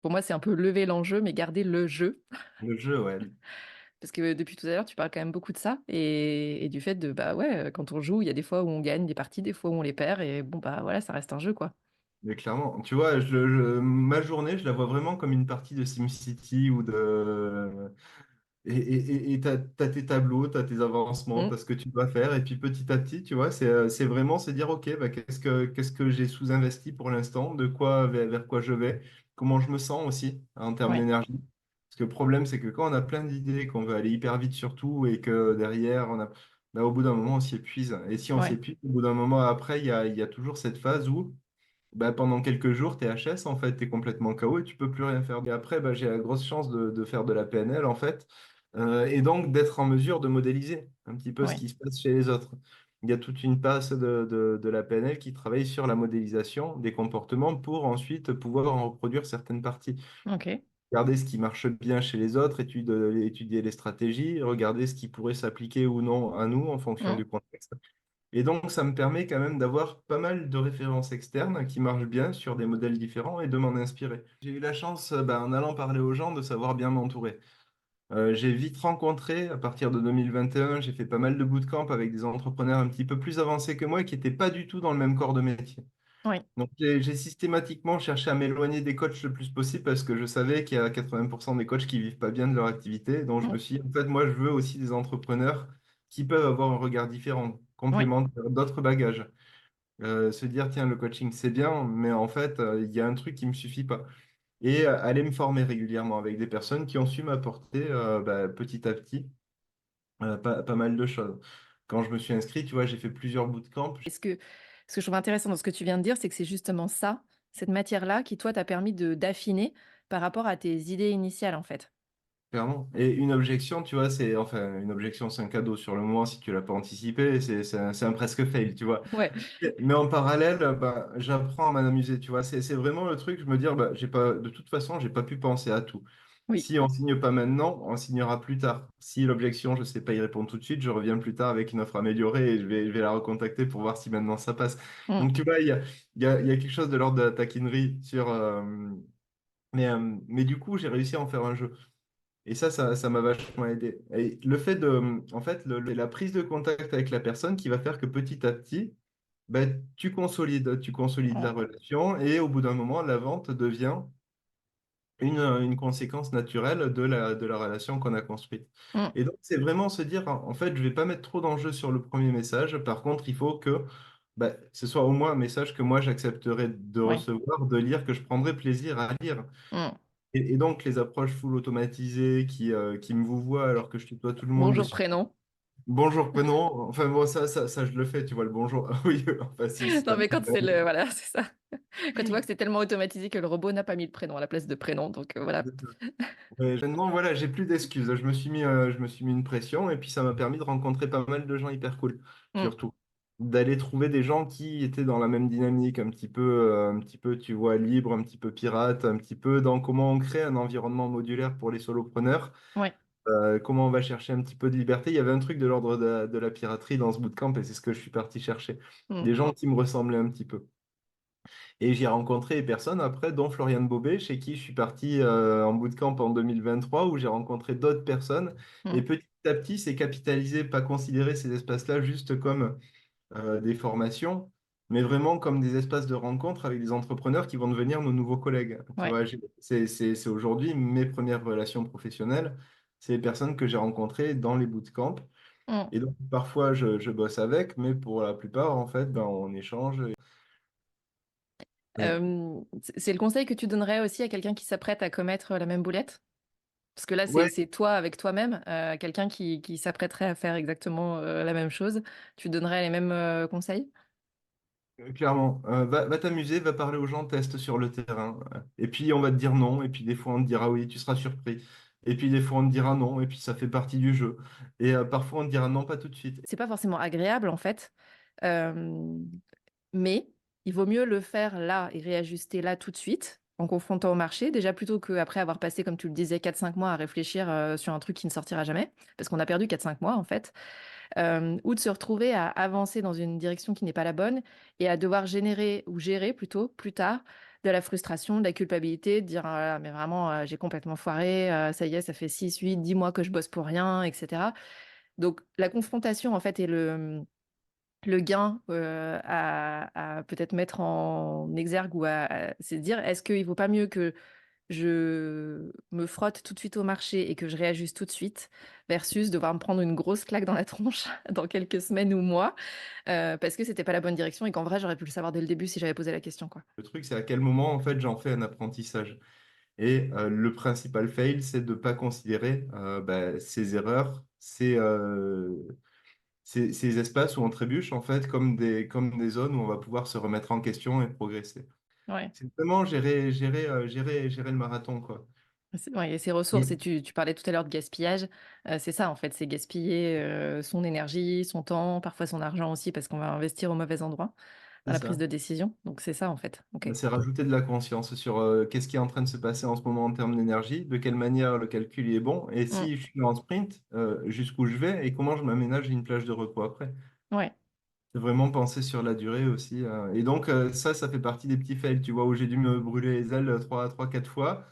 Pour moi, c'est un peu lever l'enjeu, mais garder le jeu. Le jeu, ouais. Parce que depuis tout à l'heure, tu parles quand même beaucoup de ça et du fait de, bah, ouais, quand on joue, il y a des fois où on gagne des parties, des fois où on les perd et bon, bah, voilà, ça reste un jeu, quoi. Mais clairement, tu vois, ma journée, je la vois vraiment comme une partie de SimCity ou de... Et t'as tes tableaux, t'as tes avancements, Mmh. t'as ce que tu dois faire. Et puis petit à petit, tu vois, c'est vraiment se dire, OK, bah, qu'est-ce que j'ai sous-investi pour l'instant, de quoi, vers quoi je vais, comment je me sens aussi en termes Ouais, d'énergie. Parce que le problème, c'est que quand on a plein d'idées, qu'on veut aller hyper vite sur tout et que derrière, bah, au bout d'un moment, on s'y épuise. Et si on ouais, s'épuise, au bout d'un moment après, il y a toujours cette phase où bah, pendant quelques jours, t'es HS, en fait, t'es complètement KO et tu peux plus rien faire. Et après, bah, j'ai la grosse chance de faire de la PNL, en fait, et donc d'être en mesure de modéliser un petit peu ce ouais. qui se passe chez les autres. Il y a toute une passe de la PNL qui travaille sur la modélisation des comportements pour ensuite pouvoir en reproduire certaines parties. OK. Regarder ce qui marche bien chez les autres, étudier les stratégies, regarder ce qui pourrait s'appliquer ou non à nous en fonction Mmh. du contexte. Et donc, ça me permet quand même d'avoir pas mal de références externes qui marchent bien sur des modèles différents et de m'en inspirer. J'ai eu la chance, en allant parler aux gens, de savoir bien m'entourer. J'ai vite rencontré, à partir de 2021, j'ai fait pas mal de bootcamp avec des entrepreneurs un petit peu plus avancés que moi et qui n'étaient pas du tout dans le même corps de métier. Oui, Donc, j'ai systématiquement cherché à m'éloigner des coachs le plus possible parce que je savais qu'il y a 80% des coachs qui vivent pas bien de leur activité. Donc, je mmh, me suis dit, en fait, moi, je veux aussi des entrepreneurs qui peuvent avoir un regard différent, oui, complémentaire, d'autres bagages. Se dire, tiens, le coaching, c'est bien, mais en fait, il y a un truc qui me suffit pas. Et aller me former régulièrement avec des personnes qui ont su m'apporter petit à petit pas mal de choses. Quand je me suis inscrit, tu vois, j'ai fait plusieurs bootcamps. et ce que je trouve intéressant dans ce que tu viens de dire, c'est que c'est justement ça, cette matière-là qui, toi, t'a permis de d'affiner par rapport à tes idées initiales, en fait. Clairement. Et une objection, tu vois, une objection, c'est un cadeau sur le moment si tu l'as pas anticipé, c'est un presque fail, tu vois. Ouais, Mais en parallèle, bah, j'apprends à m'en amuser, tu vois. C'est vraiment le truc, je me dis, bah, de toute façon, j'ai pas pu penser à tout. oui, Si on signe pas maintenant, on signera plus tard. Si l'objection, je sais pas y répondre tout de suite, je reviens plus tard avec une offre améliorée et je vais la recontacter pour voir si maintenant ça passe. mmh, Donc, tu vois, il y a quelque chose de l'ordre de la taquinerie sur. Mais du coup, j'ai réussi à en faire un jeu. Et ça m'a vachement aidé. Et le fait en fait, la prise de contact avec la personne qui va faire que petit à petit, ben, tu consolides la ouais, relation et au bout d'un moment, la vente devient une conséquence naturelle de la relation qu'on a construite. mmh, Et donc, c'est vraiment se dire, en fait, je vais pas mettre trop d'enjeux sur le premier message. Par contre, il faut que ben, ce soit au moins un message que moi, j'accepterai de ouais, recevoir, de lire, que je prendrai plaisir à lire. mmh. Et donc, les approches full automatisées qui me vouvoient alors que je tutoie tout le monde Bonjour, dessus. prénom. Bonjour, prénom. Enfin, bon, ça, je le fais, tu vois, le bonjour. Oui, enfin, si, c'est Non, pas mais quand c'est le le voilà, c'est ça. Quand tu vois que c'est tellement automatisé que le robot n'a pas mis le prénom à la place de prénom, donc voilà. Maintenant, voilà, j'ai plus d'excuses. Je me suis mis une pression et puis ça m'a permis de rencontrer pas mal de gens hyper cool, Mmh, surtout. D'aller trouver des gens qui étaient dans la même dynamique, un petit peu, tu vois, libre, un petit peu pirate, un petit peu dans comment on crée un environnement modulaire pour les solopreneurs. ouais, Comment on va chercher un petit peu de liberté. Il y avait un truc de l'ordre de la piraterie dans ce bootcamp et c'est ce que je suis parti chercher. mmh, Des gens qui me ressemblaient un petit peu. Et j'ai rencontré des personnes après, dont Floriane Bobet, chez qui je suis parti en bootcamp en 2023, où j'ai rencontré d'autres personnes. Et mmh, petit à petit, c'est capitaliser, pas considérer ces espaces-là juste comme des formations, mais vraiment comme des espaces de rencontre avec des entrepreneurs qui vont devenir nos nouveaux collègues. Tu ouais, vois, c'est aujourd'hui mes premières relations professionnelles. C'est les personnes que j'ai rencontrées dans les bootcamps. mmh. Et donc, parfois, je bosse avec, mais pour la plupart, en fait, ben, on échange. Ouais. C'est le conseil que tu donnerais aussi à quelqu'un qui s'apprête à commettre la même boulette? Parce que là, c'est Ouais, c'est toi avec toi-même, quelqu'un qui s'apprêterait à faire exactement, la même chose, tu donnerais les mêmes, conseils? clairement. Va t'amuser, va parler aux gens, teste sur le terrain. Et puis, on va te dire non, et puis des fois, on te dira oui, tu seras surpris. Et puis, des fois, on te dira non, et puis ça fait partie du jeu. Et parfois, on te dira non, pas tout de suite. C'est pas forcément agréable, en fait, hem, mais il vaut mieux le faire là et réajuster là tout de suite, en confrontant au marché, déjà plutôt qu'après avoir passé, comme tu le disais, 4 5 mois à réfléchir, sur un truc qui ne sortira jamais, parce qu'on a perdu 4 5 mois, en fait. Ou de se retrouver à avancer dans une direction qui n'est pas la bonne et à devoir générer ou gérer plutôt plus tard de la frustration, de la culpabilité, de dire: «Ah mais vraiment, j'ai complètement foiré, ça y est, ça fait 6, 8, 10 mois que je bosse pour rien» et cetera. Donc la confrontation, en fait, et le gain, à peut-être mettre en exergue ou à c'est de dire: «Est-ce qu'il vaut pas mieux que je me frotte tout de suite au marché et que je réajuste tout de suite, versus devoir me prendre une grosse claque dans la tronche dans quelques semaines ou mois, parce que c'était pas la bonne direction et qu'en vrai, j'aurais pu le savoir dès le début si j'avais posé la question, quoi». Le truc, c'est à quel moment, en fait, j'en fais un apprentissage. Et le principal fail, c'est de ne pas considérer ces erreurs, ces espaces où on trébuche, en fait, comme des zones où on va pouvoir se remettre en question et progresser. Ouais. C'est vraiment gérer le marathon, quoi. C'est ouais, et ses ressources, Et et tu parlais tout à l'heure de gaspillage, c'est ça en fait, c'est gaspiller, son énergie, son temps, parfois son argent aussi parce qu'on va investir au mauvais endroit dans c'est la prise ça. de décision. Donc c'est ça en fait. OK. C'est rajouter de la conscience sur qu'est-ce qui est en train de se passer en ce moment en termes d'énergie, de quelle manière le calcul y est bon, et Mmh. si je suis en sprint, jusqu'où je vais et comment je m'aménage une plage de repos après. Ouais. C'est vraiment penser sur la durée aussi. Et donc, ça fait partie des petits fails, tu vois, où j'ai dû me brûler les ailes trois, quatre fois.